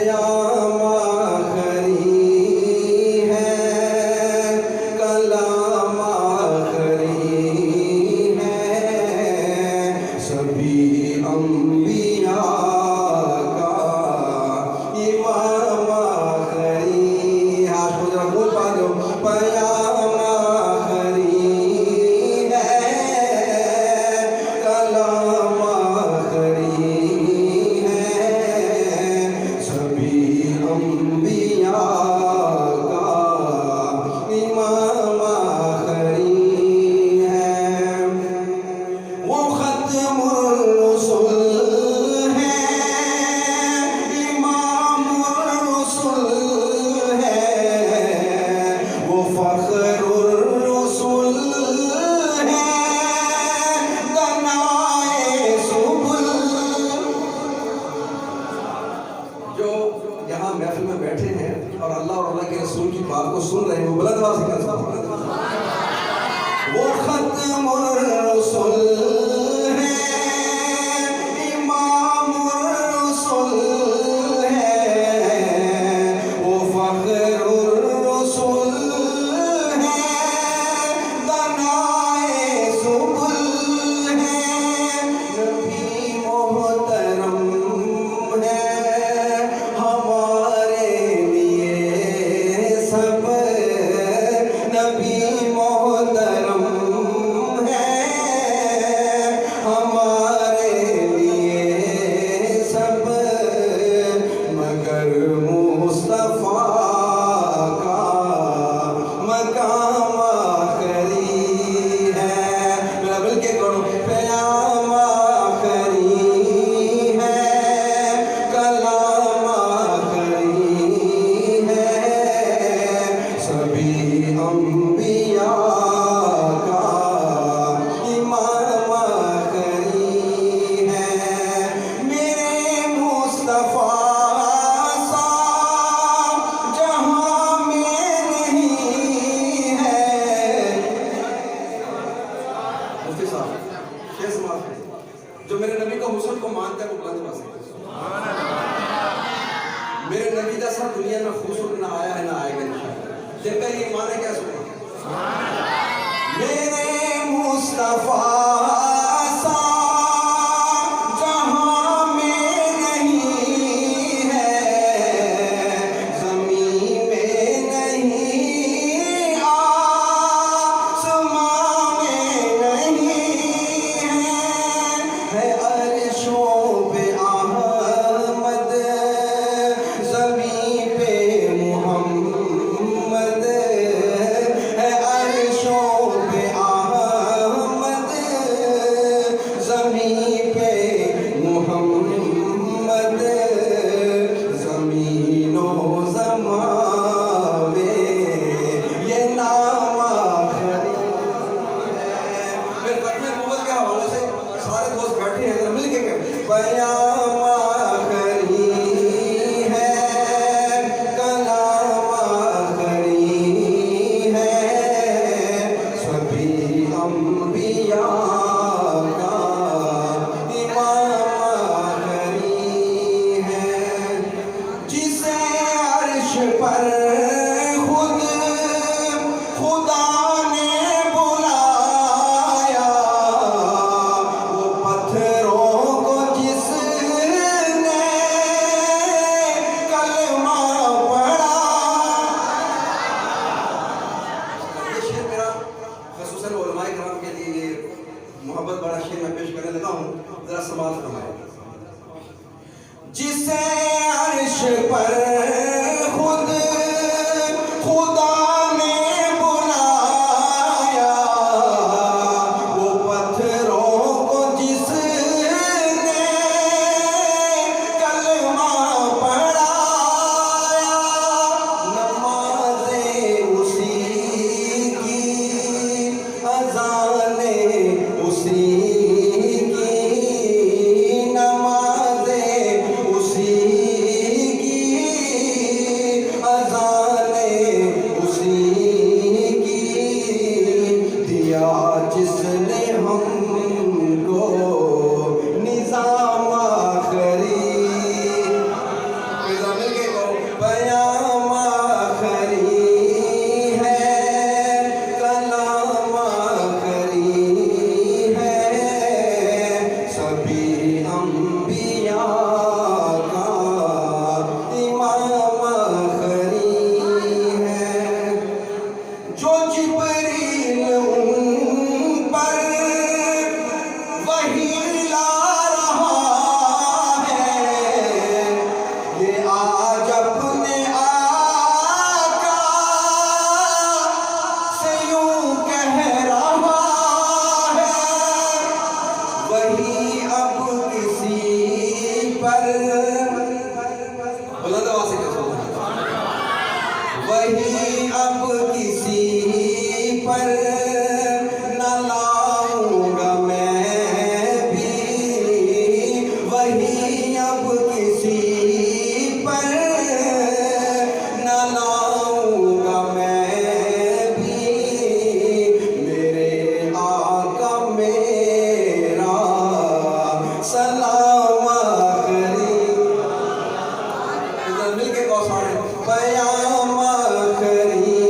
प्याम आखरी है, कलाम आखरी है, सभी अंबिया का इमाम आखरी। हाँ तो जरा बोल पा रहे हो, प्याम आखरी है, कलाम आखरी है, सभी अंबिया का इमाम आखरी है। वो खत्मुर रुसूल है, इमामुर रुसूल है, वो फख्रुर रुसूल है, दनाए सुबुल। जो यहाँ महफिल में बैठे हैं और अल्लाह और अल्लाह के रसूल की बात को सुन रहे हैं, वो बुलंद आवाज़ से कहते हैं, वो खत्मुर रुसूल है, इमामुर रुसूल है, वो फख्रुर रुसूल है, दनाए सुबुल है। नबी मोहतरम है हमारे लिए सब, नबी मोहतरम है हमारे लिए सब, मगर मुस्तफा का मकाम आखरी है। मेरा मिल के करो, प्याम आखरी है, कलाम आखरी है, सभी अंबिया का इमाम आखरी है। मेरे मुस्तफा सा जहां में नहीं है। मुफ्ती साहब शेर समाज है, जो मेरे नबी को हुस्न को मानता है वो बुलंद आवाज़ से मेरे नबी जैसा दुनिया में खूबसूरत ना आया है ना आएगा इंशाअल्लाह। जिनका ये ईमान है क्या सुनो, मेरे मुस्तफा सा जहां में नहीं है, ज़मीन में नहीं, आसमां में नहीं है अर्शों पे अहमद, ज़मीन पे मुहम्मद, है अर्शों पे अहमद, ज़मीन पे मुहम्मद, ज़मीनो ज़मां में ये नाम आखरी है। फिर खत्म नबूवत के हवाले से सारे दोस्त बैठे हैं, जरा मिल के कहें, प्याम आखरी है, कलाम आखरी है, सभी अंबिया का इमाम आखरी है। जिसे अर्श पर खुद खुदा ने बुलाया, वो पत्थरों को जिसने कलमा पढ़ा। ये शेर मेरा ख़ुसूसन उलमाए किराम के लिए मोहब्बत बड़ा शेर मैं पेश करने लगा हूँ, जरा समाज फरमाए। जिसे अर्श पर खुद मिल के कहो सारे पयामा खरी